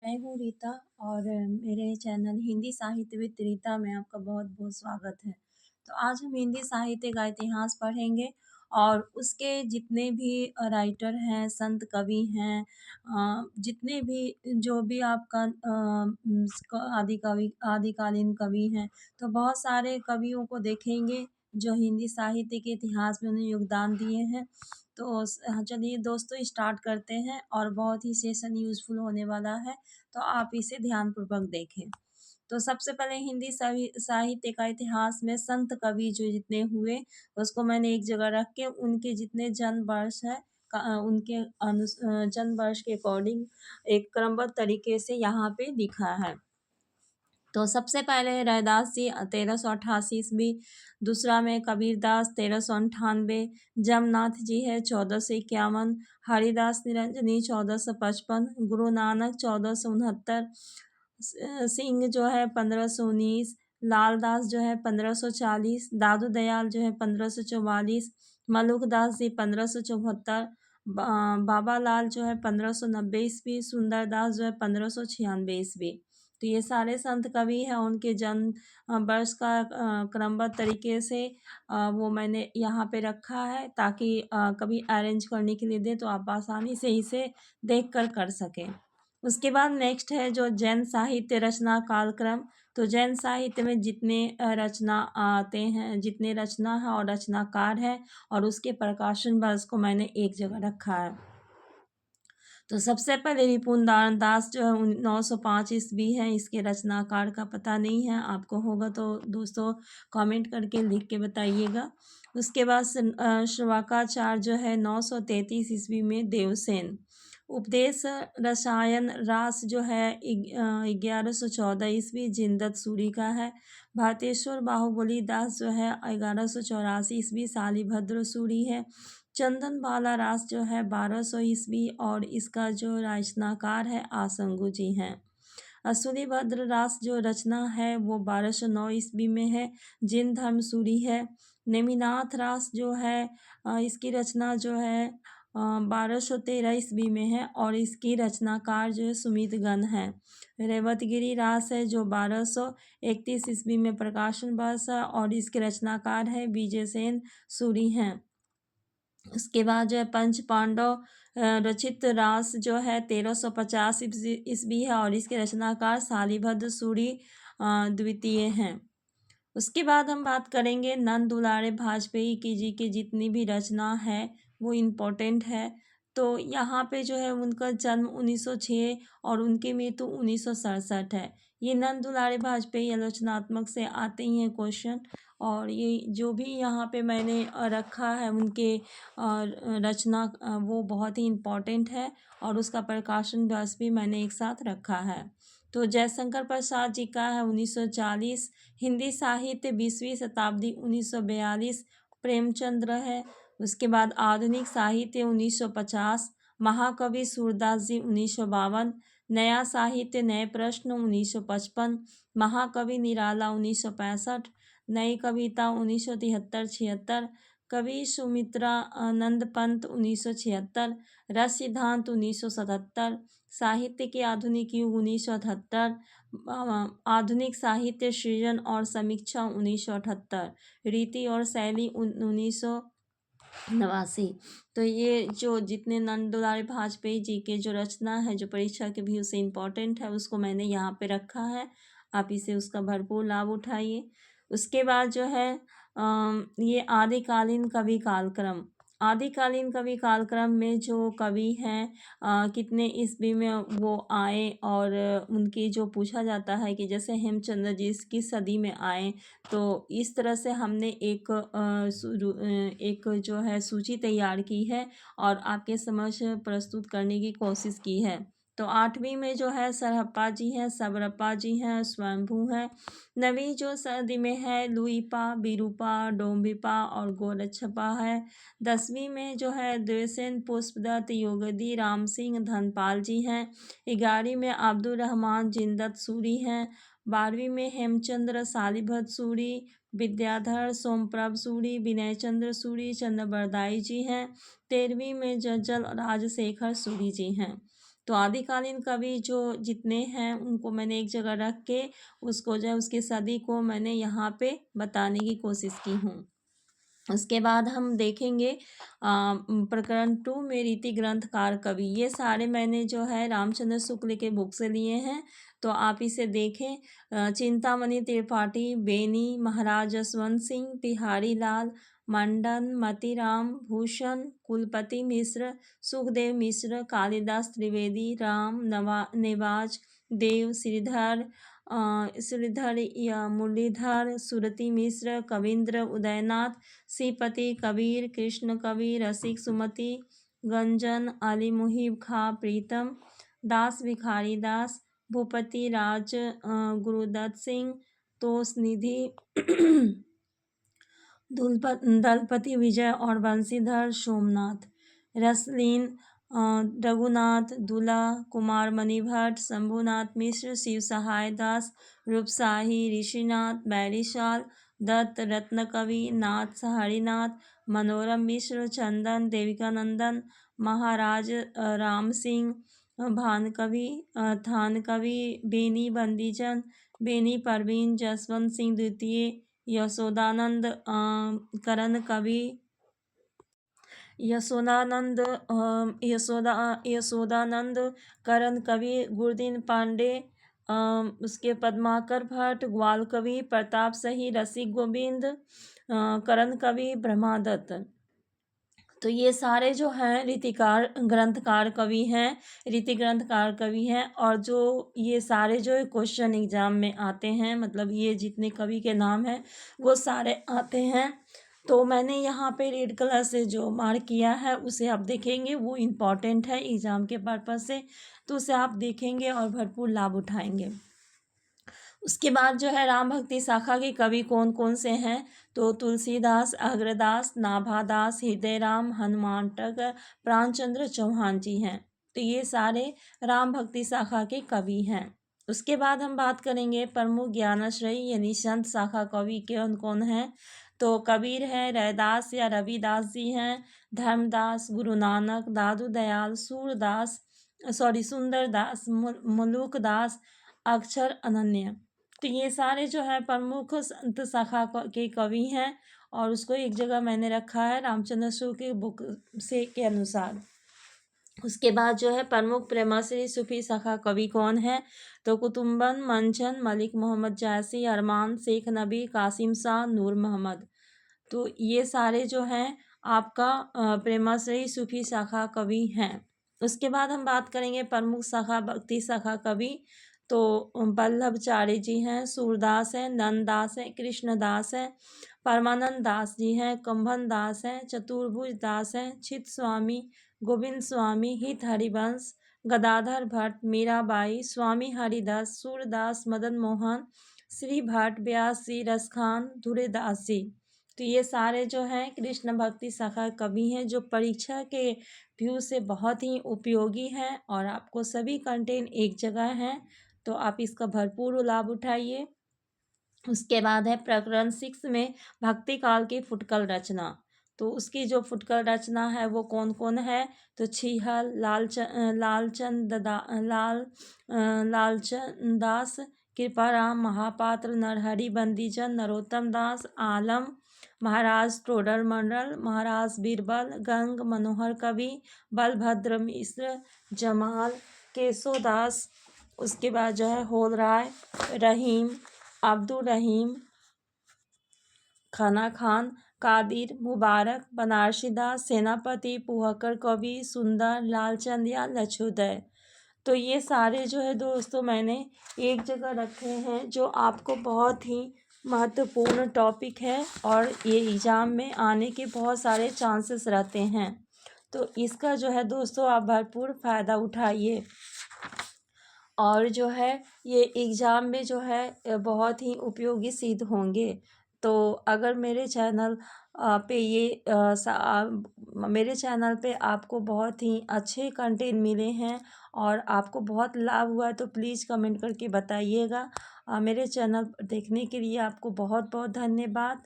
मैं हूँ रीता और मेरे चैनल हिंदी साहित्य विद रीता में आपका बहुत-बहुत स्वागत है। तो आज हम हिंदी साहित्य का इतिहास पढ़ेंगे और उसके जितने भी राइटर हैं, संत कवि हैं, जितने भी जो भी आपका आदिकालीन कवि हैं, तो बहुत सारे कवियों को देखेंगे जो हिंदी साहित्य के इतिहास में उन्होंने योगदान दिए हैं। तो चलिए दोस्तों स्टार्ट करते हैं और बहुत ही सेशन यूज़फुल होने वाला है। तो आप इसे ध्यानपूर्वक देखें। तो सबसे पहले हिंदी साहित्य का इतिहास में संत कवि जो जितने हुए उसको मैंने एक जगह रख के उनके जितने जन्म वर्ष है उनके जन्म वर्ष के अकॉर्डिंग एक क्रमबद्ध तरीके से यहाँ पे लिखा है। तो सबसे पहले है रैदास जी 1388 ईस्वी, दूसरा में कबीरदास 1398, जमनाथ जी है 1451, हरिदास निरंजनी 1455, गुरु नानक 1469, सिंह जो है 1519, लालदास जो है 1540, दादू दयाल जो है 1544, मलुकदास जी 1574, बाबा लाल जो है 1590 ईस्वी, सुंदरदास जो है 1596 ईस्वी। तो ये सारे संत कवि हैं, उनके जन्म वर्ष का क्रमबद्ध तरीके से वो मैंने यहाँ पे रखा है ताकि कभी अरेंज करने के लिए दे तो आप आसानी से इसे देख कर सकें। उसके बाद नेक्स्ट है जो जैन साहित्य रचना कालक्रम। तो जैन साहित्य में जितने रचना आते हैं, जितने रचना है और रचनाकार है और उसके प्रकाशन वर्ष को मैंने एक जगह रखा है। तो सबसे पहले रिपुन दास जो है 905 ईस्वी है, इसके रचनाकार का पता नहीं है, आपको होगा तो दोस्तों कमेंट करके लिख के बताइएगा। उसके बाद श्रवकाचार्य जो है 933 ईस्वी में, देवसेन। उपदेश रसायन रास जो है 1114 ईस्वी, जिंदत सूरी का है। भारतेश्वर बाहुबली दास जो है 1184 ईस्वी, शालिभद्र सूरी है। चंदन बाला रास जो है 1200 ईस्वी और इसका जो रचनाकार है आसंगु जी हैं। असूरी भद्र रास जो रचना है वो 1209 ईस्वी में है, जिन धर्म सूरी है। नेमिनाथ रास जो है इसकी रचना जो है 1213 ईस्वी में है और इसकी रचनाकार जो है सुमित गण है। रेवतगिरी रास है जो 1231 ईस्वी में प्रकाशन वर्ष है और इसके रचनाकार है विजय सेन सूरी हैं। उसके बाद जो है पंच पांडव रचित रास जो है 1350 ईस्वी है और इसके रचनाकार शालिभद्र सूरी द्वितीय हैं। उसके बाद हम बात करेंगे नंद दुलारे भाजपेयी की जी की जितनी भी रचना है वो इम्पोर्टेंट है। तो यहाँ पे जो है उनका जन्म 1906 और उनकी मृत्यु 1967 है। ये नंद दुलारे भाजपेयी आलोचनात्मक से आते ही हैं क्वेश्चन, और ये जो भी यहाँ पे मैंने रखा है उनके रचना वो बहुत ही इम्पोर्टेंट है और उसका प्रकाशन वर्ष भी मैंने एक साथ रखा है। तो जयशंकर प्रसाद जी का है 1940, हिंदी साहित्य 20वीं शताब्दी 1942, प्रेमचंद्र है। उसके बाद आधुनिक साहित्य 1950, महाकवि सूरदास जी 1952, नया साहित्य नए प्रश्न 1955, महाकवि निराला 1965, नई कविता 1973-76, कवि सुमित्रा आनंद पंत 1976, रस सिद्धांत 1977, साहित्य के आधुनिक युग 1978, आधुनिक साहित्य सृजन और समीक्षा 1978, रीति और शैली 1989। तो ये जो जितने नंद दुलारे भाजपेयी जी के जो रचना है जो परीक्षा के व्यू से इम्पोर्टेंट है उसको मैंने यहाँ पे रखा है, आप इसे उसका भरपूर लाभ उठाइए। उसके बाद जो है ये आदिकालीन कवि कालक्रम। आदिकालीन कवि कालक्रम में जो कवि हैं कितने ईस्वी में वो आए और उनकी जो पूछा जाता है कि जैसे हेमचंद्र जी किस सदी में आए, तो इस तरह से हमने एक जो है सूची तैयार की है और आपके समक्ष प्रस्तुत करने की कोशिश की है। तो 8वीं में जो है सरहप्पा जी हैं, सबरप्पा जी हैं, स्वयंभू हैं। 9वीं जो सदी में है लुइपा, बिरूपा, डोम्बिपा और गोरक्षपा है। 10वीं में जो है द्वेसेन, पुष्पदत्त, योगदी, राम सिंह, धनपाल जी हैं। 11वीं में अब्दुल रहमान, जिंदत सूरी हैं। 12वीं में हेमचंद्र, शालिभद्र सूरी, विद्याधर, सोमप्रभ सूरी, विनय चंद्र सूरी, चंद्रबरदाई जी हैं। 13वीं में जज्जल राजशेखर सूरी जी हैं। तो आदिकालीन कवि जो जितने हैं उनको मैंने एक जगह रख के उसको जो है उसकी सदी को मैंने यहाँ पे बताने की कोशिश की हूँ। उसके बाद हम देखेंगे प्रकरण 2 में रीति ग्रंथकार कवि। ये सारे मैंने जो है रामचंद्र शुक्ल के बुक से लिए हैं, तो आप इसे देखें। चिंतामणि त्रिपाठी, बेनी, महाराज जसवंत सिंह, बिहारी लाल, मंडन, मतीराम, भूषण, कुलपति मिश्र, सुखदेव मिश्र, कालिदास त्रिवेदी, राम नेवाज, देव, श्रीधर या मुरलीधर, सुरती मिश्र, कविंद्र, उदयनाथ, श्रीपति, कबीर, कृष्ण कवि, रसिक, सुमति, गंजन, अली मुहिब खां, प्रीतम दास, भिखारी दास, भूपति राज, गुरुदत्त सिंह, तोष निधि, दलपति विजय और बंशीधर सोमनाथ, रसलीन, रघुनाथ, दुला, कुमार मणिभट्ट, शंभुनाथ मिश्र, शिव सहाय दास, रूपशाही, ऋषिनाथ, बैरिशाल, दत्त, रत्नकवि, नाथ, हरिनाथ, मनोरम मिश्र, चंदन, देविकानंदन, महाराज राम सिंह, भानकवि, थानकवि, बेनी बंदीजन, बेनी परवीन, जसवंत सिंह द्वितीय, यशोदानंद, करण कवि, यशोदानंद करण कवि, गुरुदीन पांडे, उसके पद्माकर भट्ट, ग्वाल कवि, प्रताप सही, रसिक गोविंद, करण कवि, ब्रह्मादत्त। तो ये सारे जो हैं रीति ग्रंथकार कवि हैं और जो ये सारे जो क्वेश्चन एग्जाम में आते हैं, मतलब ये जितने कवि के नाम हैं वो सारे आते हैं। तो मैंने यहाँ पे रेड कलर से जो मार्क किया है उसे आप देखेंगे, वो इम्पॉर्टेंट है एग्ज़ाम के पर्पज़ से, तो उसे आप देखेंगे और भरपूर लाभ उठाएंगे। उसके बाद जो है राम भक्ति शाखा के कवि कौन कौन से हैं, तो तुलसीदास, अग्रदास, नाभादास, हृदयराम, हनुमानटक, प्राणचंद्र चौहान जी हैं। तो ये सारे राम भक्ति शाखा के कवि हैं। उसके बाद हम बात करेंगे प्रमुख ज्ञानाश्रयी यानी संत शाखा कवि कौन कौन हैं, तो कबीर है, रैदास या रविदास जी हैं, धर्मदास, गुरु नानक, दादू दयाल, सुंदरदास, मुलुकदास, अक्षर अनन्य। तो ये सारे जो है प्रमुख संत शाखा के कवि हैं और उसको एक जगह मैंने रखा है रामचंद्र शुक्ल के बुक से के अनुसार। उसके बाद जो है प्रमुख प्रेमाश्री सूफी शाखा कवि कौन है, तो कुतुम्बन, मंचन, मलिक मोहम्मद जायसी, अरमान, शेख नबी, कासिम शाह, नूर मोहम्मद। तो ये सारे जो हैं आपका प्रेमाश्री सूफी शाखा कवि हैं। उसके बाद हम बात करेंगे प्रमुख शाखा भक्ति शाखा कवि, तो वल्लभचारी जी हैं, सूरदास हैं, नंददास हैं, कृष्णदास हैं, परमानंद दास जी हैं, कंभन दास हैं, चतुर्भुज दास हैं, चित स्वामी, गोविंद स्वामी, हित हरिवंश, गदाधर भट्ट, मीराबाई, स्वामी हरिदास, सूरदास, मदन मोहन, श्री भट्ट, व्यास जी, रसखान, धुरेदास जी। तो ये सारे जो हैं कृष्ण भक्ति शाखा कवि हैं जो परीक्षा के व्यू से बहुत ही उपयोगी हैं और आपको सभी कंटेंट एक जगह हैं, तो आप इसका भरपूर लाभ उठाइए। उसके बाद है प्रकरण 6 में भक्ति काल की फुटकल रचना। तो उसकी जो फुटकल रचना है वो कौन कौन है, तो छीहल, लालचंद दास, कृपाराम, महापात्र, नरहरि बंदीजन, नरोत्तम दास, आलम, महाराज टोडर मंडल, महाराज बीरबल, गंग, मनोहर कवि, बलभद्र मिश्र, जमाल, केशव दास। उसके बाद जो है होल राय, रहीम, अब्दुल रहीम, खाना खान, कादिर, मुबारक, बनारसी दास, सेनापति, पुहकर कवि, सुंदर, लालचंद या लछुदय। तो ये सारे जो है दोस्तों मैंने एक जगह रखे हैं जो आपको बहुत ही महत्वपूर्ण टॉपिक है और ये एग्ज़ाम में आने के बहुत सारे चांसेस रहते हैं, तो इसका जो है दोस्तों आप भरपूर फ़ायदा उठाइए और जो है ये एग्ज़ाम में जो है बहुत ही उपयोगी सिद्ध होंगे। तो अगर मेरे चैनल मेरे चैनल पे आपको बहुत ही अच्छे कंटेंट मिले हैं और आपको बहुत लाभ हुआ है तो प्लीज़ कमेंट करके बताइएगा। मेरे चैनल देखने के लिए आपको बहुत बहुत धन्यवाद।